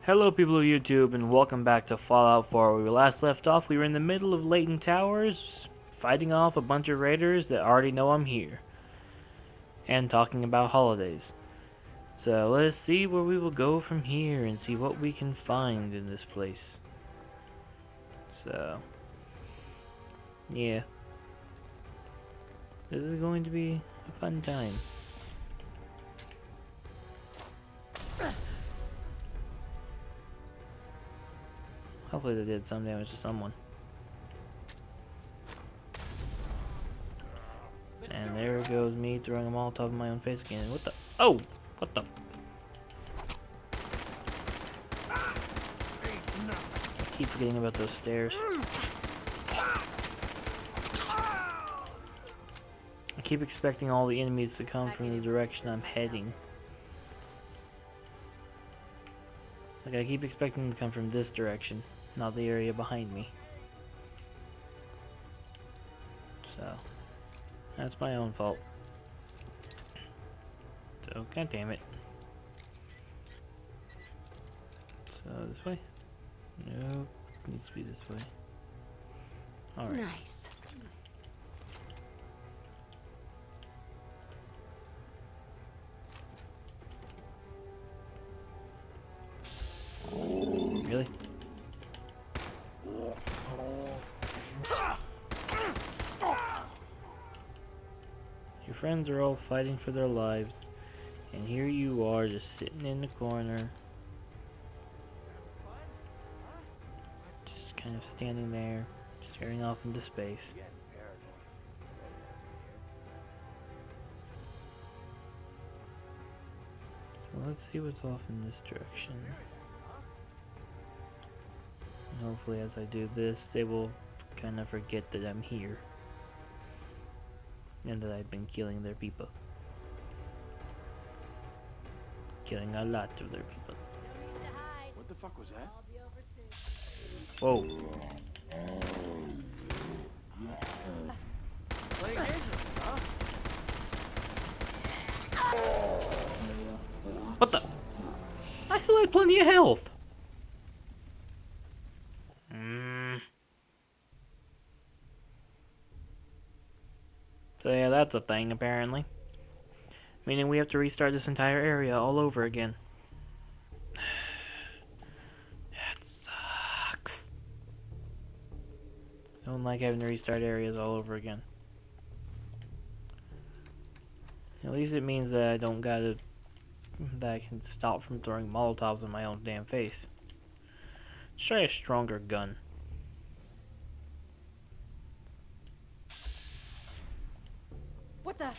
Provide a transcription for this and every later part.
Hello people of YouTube and welcome back to Fallout 4. Where we last left off, we were in the middle of Layton Towers, fighting off a bunch of raiders that already know I'm here. And talking about holidays. So let's see where we will go from here and see what we can find in this place. So, yeah. This is going to be a fun time. Hopefully they did some damage to someone. And there goes me throwing a Molotov in my own face again. What the? Oh! What the? I keep forgetting about those stairs. I keep expecting all the enemies to come from the direction I'm heading. Like, I keep expecting them to come from this direction, not the area behind me. So, that's my own fault. So, god damn it. So, this way? Nope, needs to be this way. Alright. Nice. Really? Your friends are all fighting for their lives, and here you are just sitting in the corner. Just kind of standing there, staring off into space. So let's see what's off in this direction. And hopefully as I do this, they will kind of forget that I'm here. And that I've been killing their people. Killing a lot of their people. What the fuck was that? Whoa. Playing games with me, huh? What the? I still had plenty of health. So yeah, that's a thing apparently. Meaning we have to restart this entire area all over again. That sucks. I don't like having to restart areas all over again. At least it means that I don't gotta... that I can stop from throwing Molotovs in my own damn face. Let's try a stronger gun. What the?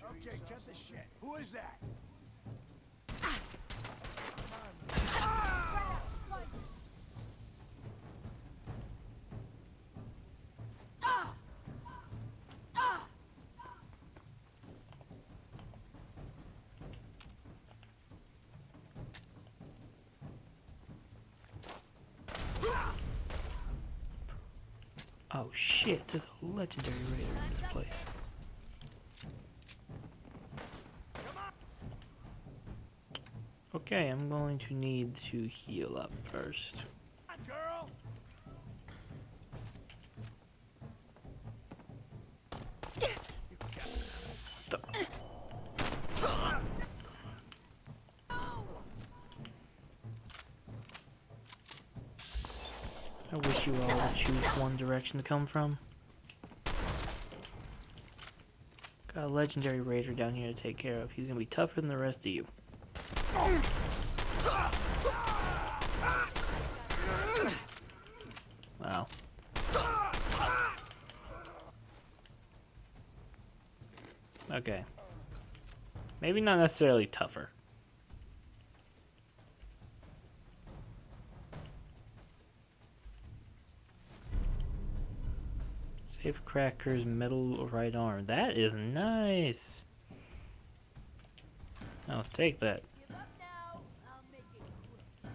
Okay, cut the shit. Who is that? Oh shit, there's a legendary raider in this place. Okay, I'm going to need to heal up first. Girl. I wish you all would choose one direction to come from. Got a legendary raider down here to take care of. He's gonna be tougher than the rest of you. Wow. Okay. Maybe not necessarily tougher. Safecracker's metal right arm. That is nice. I'll take that. Give up now. I'll make it quick.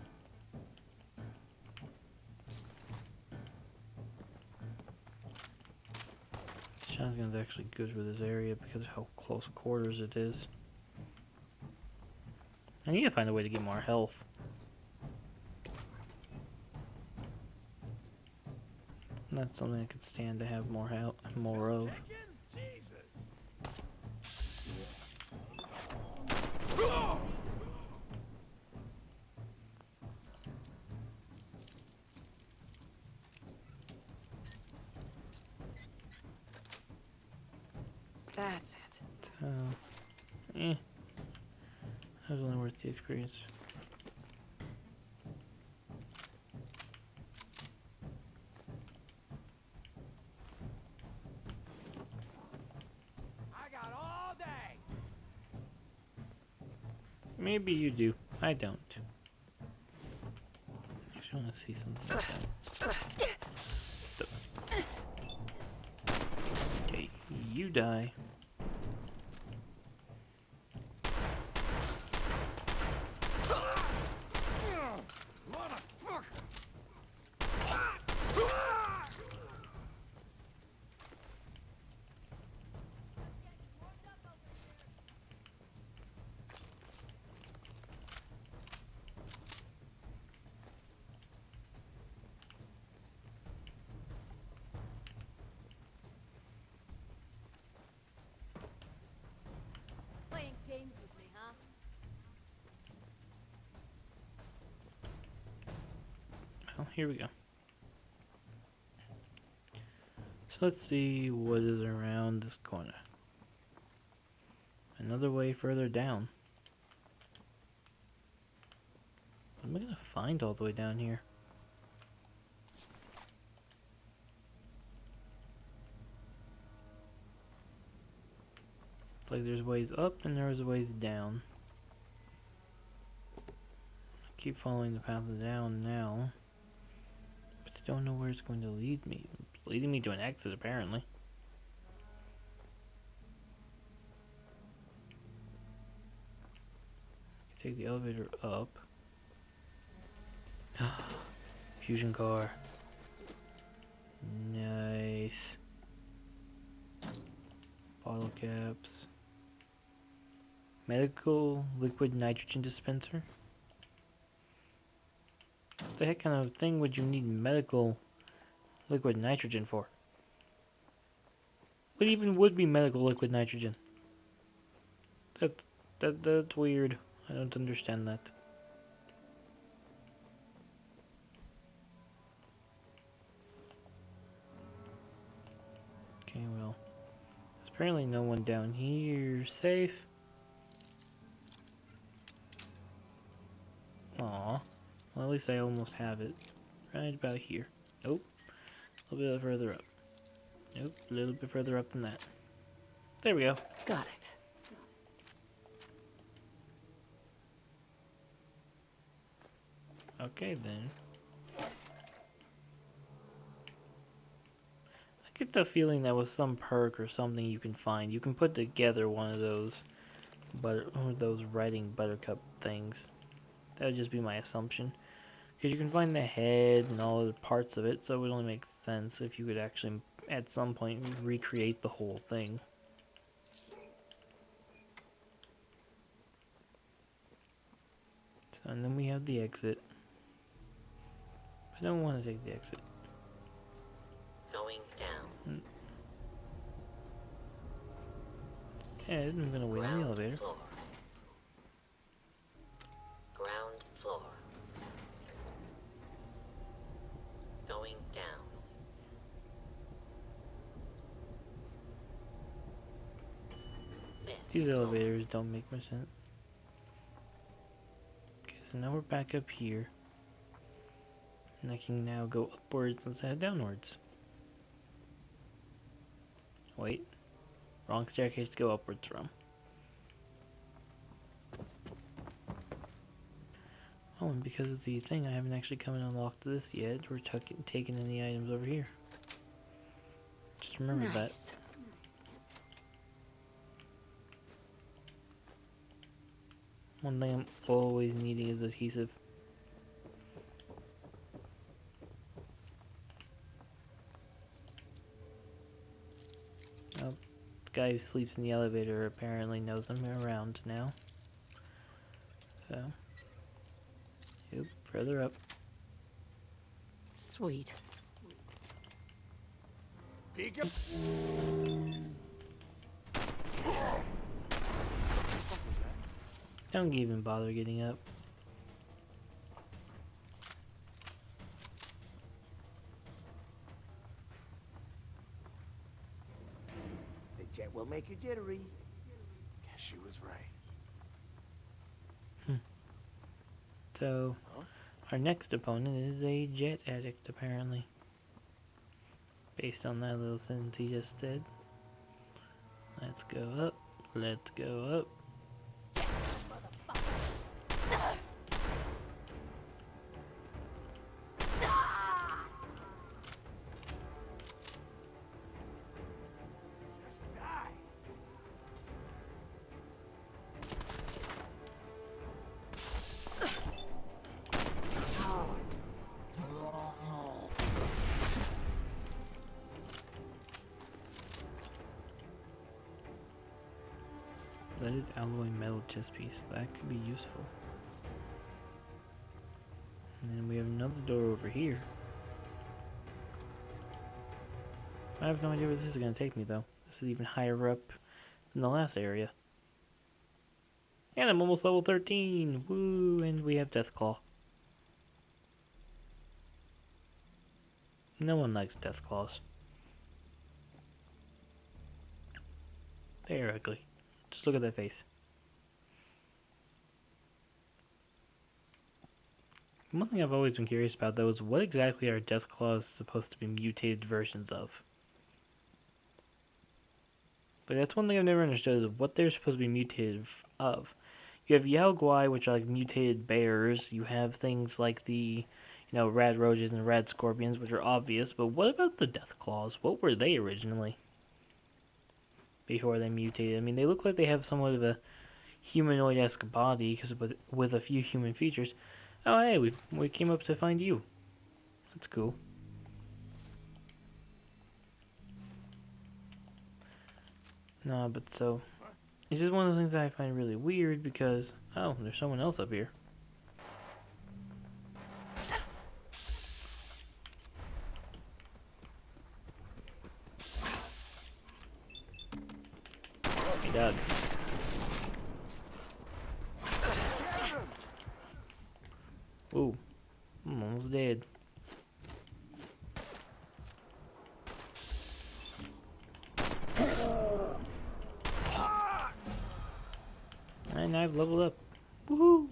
Shotgun's actually good for this area because of how close quarters it is. I need to find a way to get more health. That's something I could stand to have more more of. Jesus. That's it. So, that was only worth the experience. I got all day. Maybe you do. I don't. I just want to see something else. Okay, you die. Motherfucker. Playing games with me, huh? Well, here we go. So let's see what is around this corner. Another way further down. What am I gonna find all the way down here? It's like there's ways up and there's ways down. I keep following the path down now, but I don't know where it's going to lead me. It's leading me to an exit, apparently. I can take the elevator up. Fusion car. Nice. Bottle caps. Medical liquid nitrogen dispenser? What the heck kind of thing would you need medical liquid nitrogen for? What even would be medical liquid nitrogen? That's weird. I don't understand that. Okay, well. There's apparently no one down here. Safe. Aw. Well, at least I almost have it. Right about here. Nope. A little bit further up. Nope. A little bit further up than that. There we go. Got it. Okay, then. I get the feeling that with some perk or something you can find, you can put together one of those writing buttercup things. That would just be my assumption. Because you can find the head and all the parts of it, so it would only make sense if you could actually, at some point, recreate the whole thing. So, and then we have the exit. I don't want to take the exit. Going down. Instead, I'm going to wait on the elevator. Floor. Ground floor. Going down. Fifth These floor. elevators don't make much sense. Okay, so now we're back up here. And I can now go upwards instead of downwards. Wait. Wrong staircase to go upwards from. Oh, and because of the thing, I haven't actually come and unlocked this yet. We're taking in the items over here. Just remember that. One thing I'm always needing is adhesive. Oh, the guy who sleeps in the elevator apparently knows I'm around now. So, yep, further up. Sweet. Peek up. Don't even bother getting up. The jet will make you jittery. Guess she was right. So, our next opponent is a jet addict, apparently. Based on that little sentence he just said. Let's go up. Let's go up. Just die. Leaded alloy metal chest piece. That could be useful. And then we have another door over here. I have no idea where this is going to take me, though. This is even higher up than the last area. And I'm almost level 13! Woo! And we have Deathclaw. No one likes Deathclaws. They're ugly. Just look at that face. One thing I've always been curious about, though, is what exactly are Deathclaws supposed to be mutated versions of? Like, that's one thing I've never understood, is what they're supposed to be mutated of. You have Yao Guai, which are like mutated bears. You have things like the, rad roaches and rad scorpions, which are obvious. But what about the Deathclaws? What were they originally? Before they mutated. I mean, they look like they have somewhat of a humanoid-esque body, because with a few human features. Oh, hey, we came up to find you. That's cool. No, but so it's just one of those things that I find really weird because there's someone else up here. Hey, Doug. Ooh, I'm almost dead. And I've leveled up. Woohoo!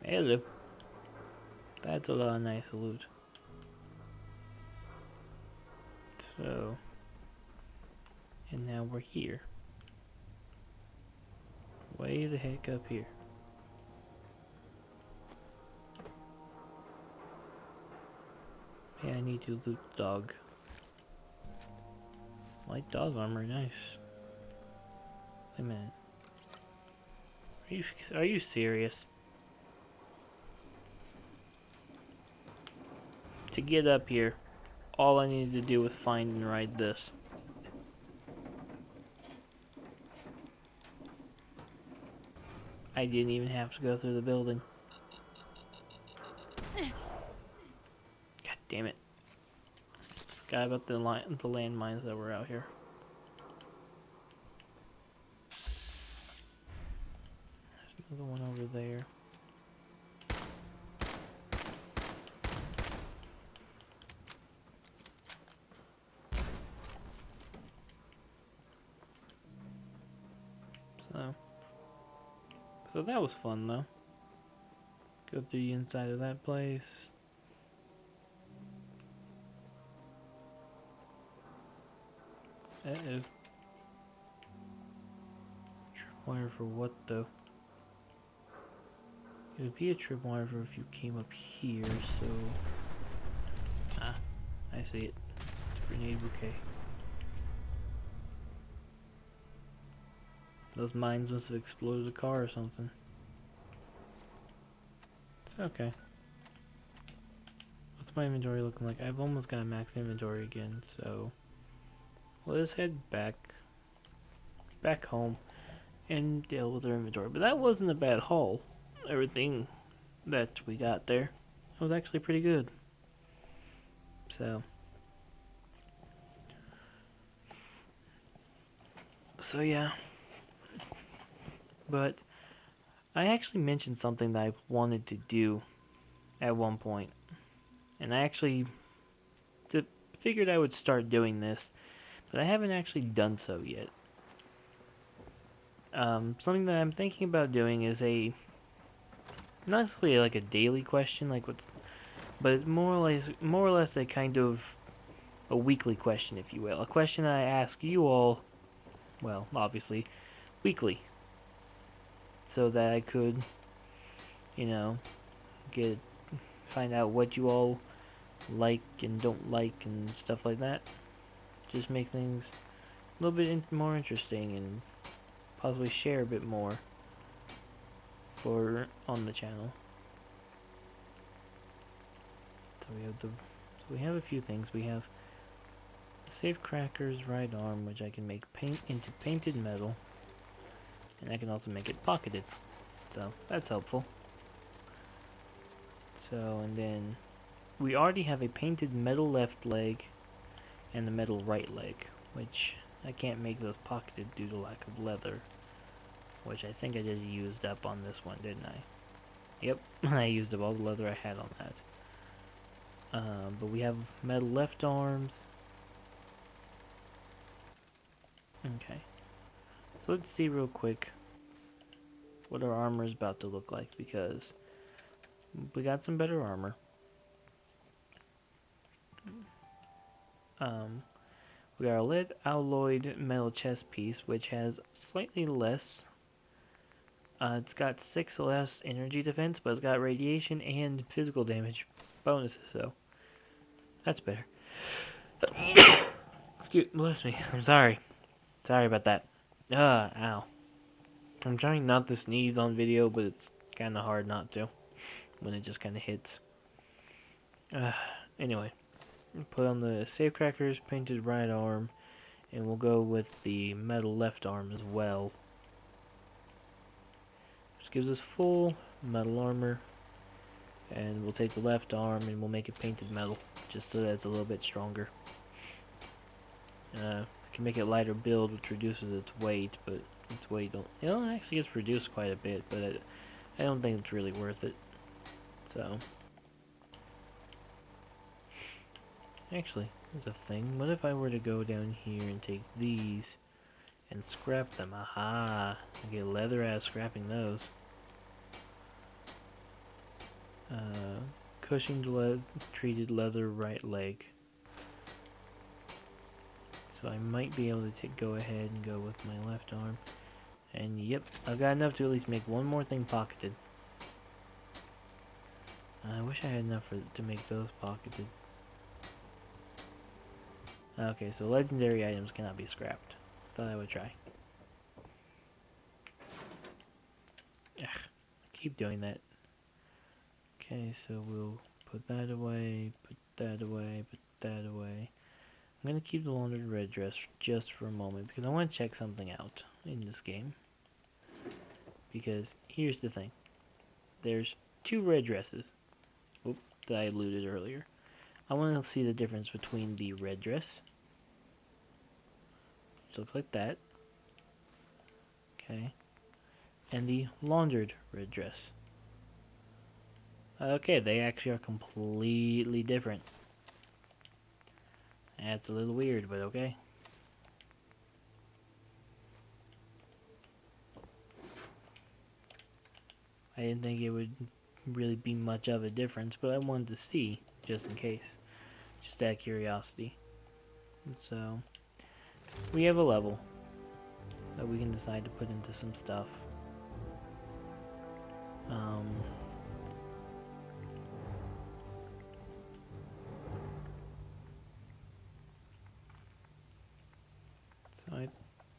Hello. That's a lot of nice loot. So, and now we're here. Way the heck up here. Yeah, I need to loot dog. Light dog armor, nice. Wait a minute. Are you serious? To get up here, all I needed to do was find and ride this. I didn't even have to go through the building. God damn it. Forgot about the landmines that were out here. There's another one over there. So that was fun though. Go through the inside of that place. Uh-oh. Tripwire for what though? It would be a tripwire for if you came up here, so... Ah. I see it. It's a grenade bouquet. Those mines must have exploded a car or something. It's okay. What's my inventory looking like? I've almost got max inventory again, so let's head back home and deal with our inventory. But that wasn't a bad haul. Everything that we got there was actually pretty good. So yeah. But I actually mentioned something that I wanted to do at one point. And I actually figured I would start doing this, but I haven't actually done so yet. Something that I'm thinking about doing is not necessarily like a daily question, but it's more or less a kind of a weekly question, if you will. A question I ask you all, well, obviously, weekly, so that I could, you know, find out what you all like and don't like and stuff like that. Just make things a little bit more interesting and possibly share a bit more on the channel. So we have a few things. We have the Safecracker's right arm, which I can make into painted metal, and I can also make it pocketed. So that's helpful. So, and then we already have a painted metal left leg and the metal right leg, which I can't make those pocketed due to lack of leather, which I think I just used up on this one, didn't I? Yep, I used up all the leather I had on that. But we have metal left arms. Okay, so let's see real quick what our armor is about to look like, because we got some better armor. We got our lead alloyed metal chest piece, which has slightly less. It's got 6 less energy defense, but it's got radiation and physical damage bonuses, so that's better. Bless me. I'm sorry. Sorry about that. Ow. I'm trying not to sneeze on video, but it's kind of hard not to when it just kind of hits. Anyway, put on the Safecracker's painted right arm, and we'll go with the metal left arm as well. Which gives us full metal armor, and we'll take the left arm and we'll make it painted metal, just so that it's a little bit stronger. I can make it lighter build, which reduces its weight, but its weight it actually gets reduced quite a bit, but I don't think it's really worth it. So, actually, there's a thing. What if I were to go down here and take these and scrap them? Aha! I get leather out of scrapping those. Cushioned treated leather right leg. So I might be able to go ahead and go with my left arm. And yep, I've got enough to at least make one more thing pocketed. I wish I had enough to make those pocketed. Okay, so legendary items cannot be scrapped. Thought I would try. Ugh, keep doing that. Okay, so we'll put that away, put that away, put that away. I'm going to keep the laundered red dress just for a moment, because I want to check something out in this game. Because here's the thing. There's 2 red dresses. Oop, that I alluded earlier. I want to see the difference between the red dress, which looks like that. Okay. And the laundered red dress. Okay, they actually are completely different. That's a little weird, but okay. I didn't think it would really be much of a difference, but I wanted to see, just in case. Just out of curiosity. So, we have a level that we can decide to put into some stuff.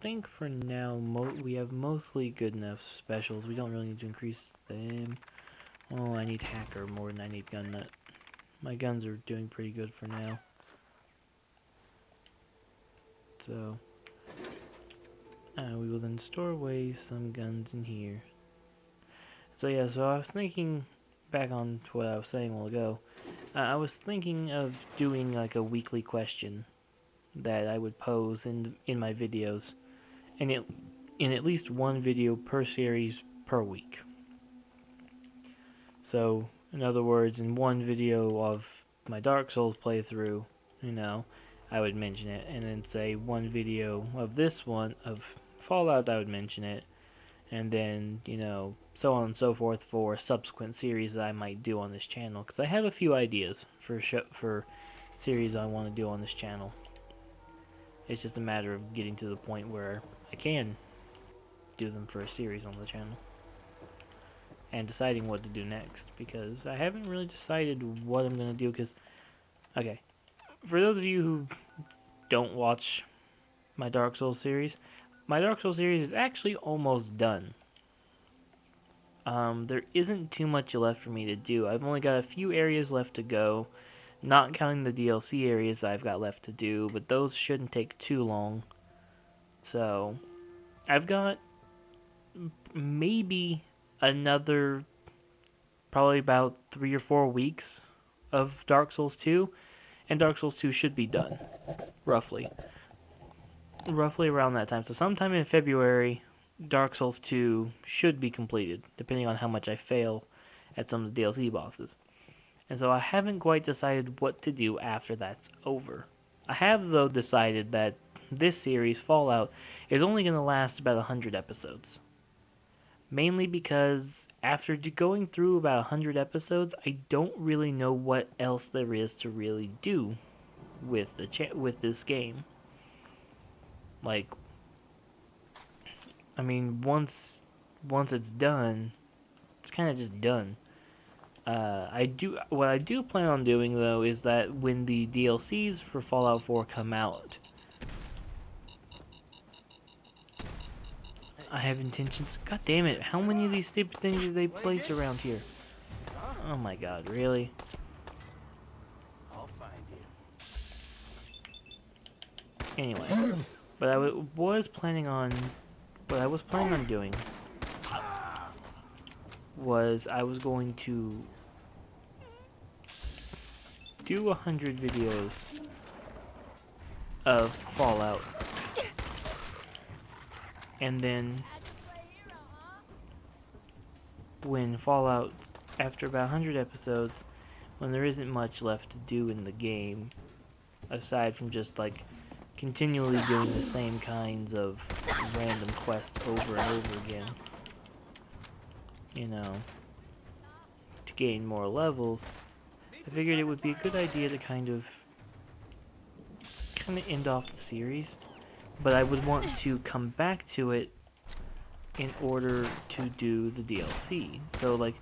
think for now we have mostly good enough specials. We don't really need to increase them. Oh, I need hacker more than I need gun nut. My guns are doing pretty good for now. So, we will then store away some guns in here. So yeah, so I was thinking, back on to what I was saying a while ago, I was thinking of doing like a weekly question that I would pose in my videos, and in at least one video per series per week. So, in other words, in one video of my Dark Souls playthrough, you know, I would mention it, and then say one video of this one, of Fallout, I would mention it, and then, you know, so on and so forth for subsequent series that I might do on this channel, because I have a few ideas for series I want to do on this channel. It's just a matter of getting to the point where I can do them for a series on the channel. And deciding what to do next, because I haven't really decided what I'm going to do, because, okay, for those of you who don't watch my Dark Souls series is actually almost done. There isn't too much left for me to do. I've only got a few areas left to go, not counting the DLC areas that I've got left to do, but those shouldn't take too long. So, I've got maybe another probably about 3 or 4 weeks of Dark Souls 2, and Dark Souls 2 should be done, roughly around that time. So sometime in February, Dark Souls 2 should be completed, depending on how much I fail at some of the DLC bosses. And so I haven't quite decided what to do after that's over. I have, though, decided that this series, Fallout, is only going to last about 100 episodes. Mainly because after going through about 100 episodes, I don't really know what else there is to really do with with this game. Like, I mean, once it's done, it's kind of just done. What I do plan on doing, though, is that when the DLCs for Fallout 4 come out, I have intentions. God damn it! How many of these stupid things do they place around here? Oh my god, really? I'll find you. Anyway, but was planning on, what I was planning on doing was I was going to do 100 videos of Fallout, and then when Fallout, after about 100 episodes, when there isn't much left to do in the game, aside from just like continually doing the same kinds of random quests over and over again, you know, to gain more levels, I figured it would be a good idea to kind of end off the series, but I would want to come back to it in order to do the DLC. So like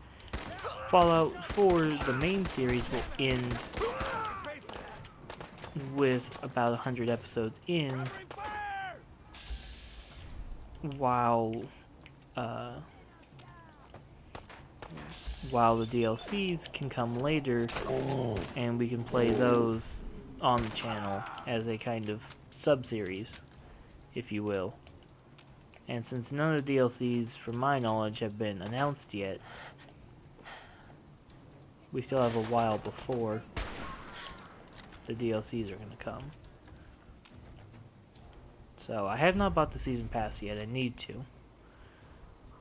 Fallout 4, the main series, will end with about 100 episodes in, while the DLCs can come later, and we can play those on the channel as a kind of sub-series, if you will. And since none of the DLCs, from my knowledge, have been announced yet, we still have a while before the DLCs are going to come. So, I have not bought the Season Pass yet. I need to.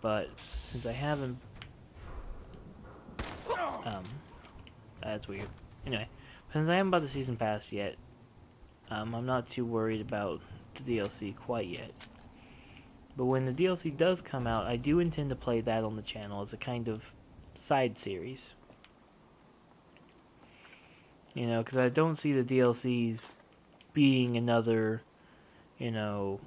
But, since I haven't... that's weird. Anyway, since I haven't bought the Season Pass yet, I'm not too worried about the DLC quite yet. But when the DLC does come out, I do intend to play that on the channel as a kind of side series. You know, because I don't see the DLCs being another, you know,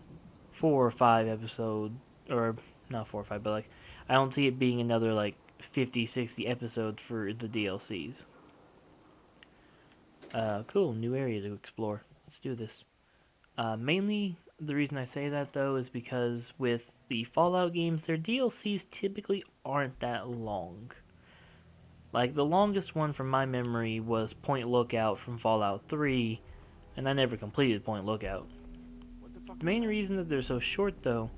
4 or 5 episode, or not 4 or 5, but like, I don't see it being another like 50, 60 episodes for the DLCs. Cool, new area to explore. Let's do this. Mainly The reason I say that though is because with the Fallout games, their DLCs typically aren't that long. Like the longest one from my memory was Point Lookout from Fallout 3, and I never completed Point Lookout. What the fuck The was main that? reason that they're so short though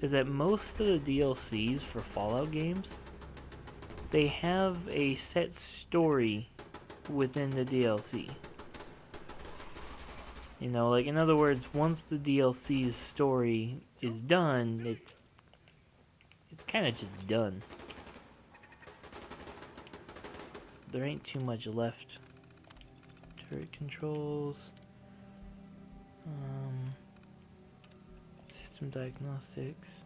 is that most of the DLCs for Fallout games, they have a set story within the DLC. You know, like in other words, once the DLC's story is done, it's kind of just done. There ain't too much left. Turret controls, system diagnostics.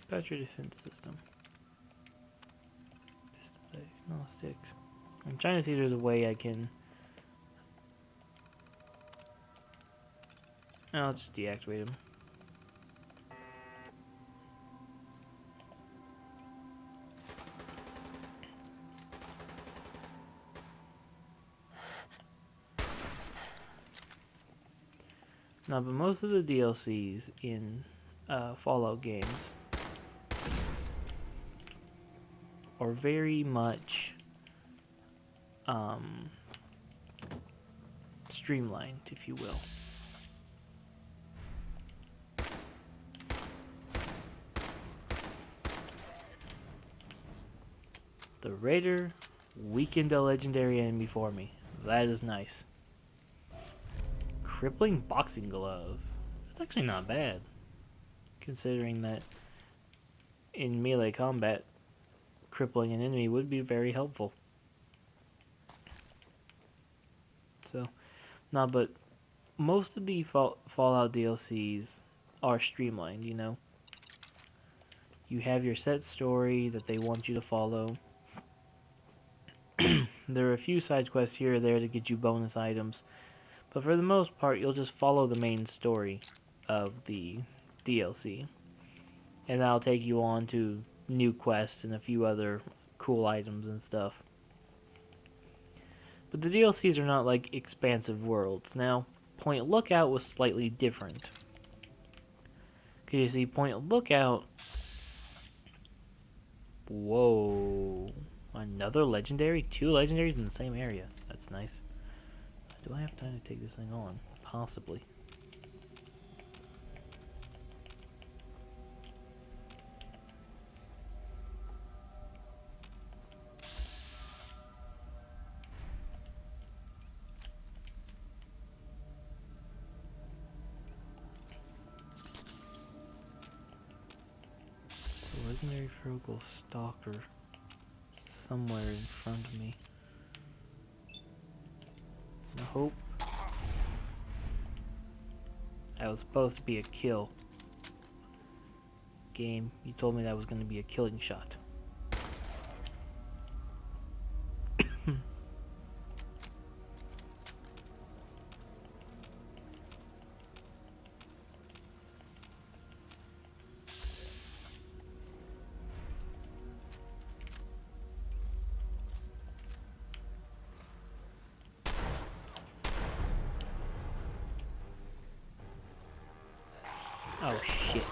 Battery defense system. System diagnostics. I'm trying to see if there's a way I can. I'll just deactivate them. No, but most of the DLCs in Fallout games are very much streamlined, if you will. The Raider weakened a legendary enemy for me. That is nice. Crippling boxing glove. That's actually not bad, considering that in melee combat, crippling an enemy would be very helpful. So, no, but most of the Fallout DLCs are streamlined, you know? You have your set story that they want you to follow. There are a few side quests here or there to get you bonus items, but for the most part, you'll just follow the main story of the DLC. And that'll take you on to new quests and a few other cool items and stuff. But the DLCs are not like expansive worlds. Now, Point Lookout was slightly different. Because you see, Point Lookout... Whoa. Another legendary? 2 legendaries in the same area. That's nice. Do I have time to take this thing on? Possibly. So legendary Frugal Stalker somewhere in front of me. I hope that was supposed to be a kill. Game, you told me that was going to be a killing shot. Oh shit.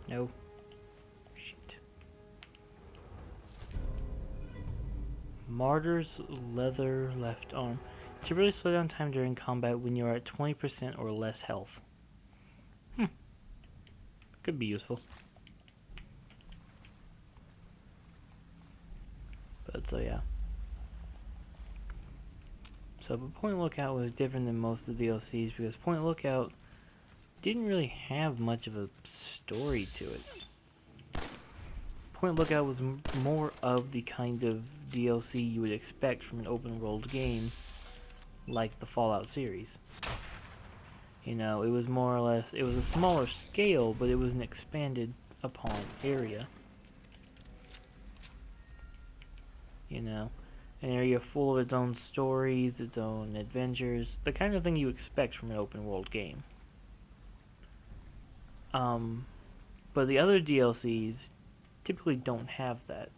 No. Shit. Martyr's leather left arm. To really slow down time during combat when you are at 20% or less health. Could be useful. But so yeah. So but Point Lookout was different than most of the DLCs because Point Lookout didn't really have much of a story to it. Point Lookout was more of the kind of DLC you would expect from an open world game like the Fallout series. You know, it was more or less, it was a smaller scale, but it was an expanded upon area. you know, an area full of its own stories, its own adventures, the kind of thing you expect from an open world game. But the other DLCs typically don't have that.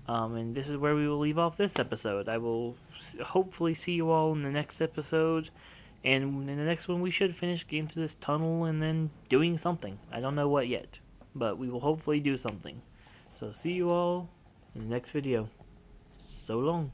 And this is where we will leave off this episode. I will hopefully see you all in the next episode. And in the next one, we should finish getting to this tunnel and then doing something. I don't know what yet, but we will hopefully do something. So see you all in the next video. So long.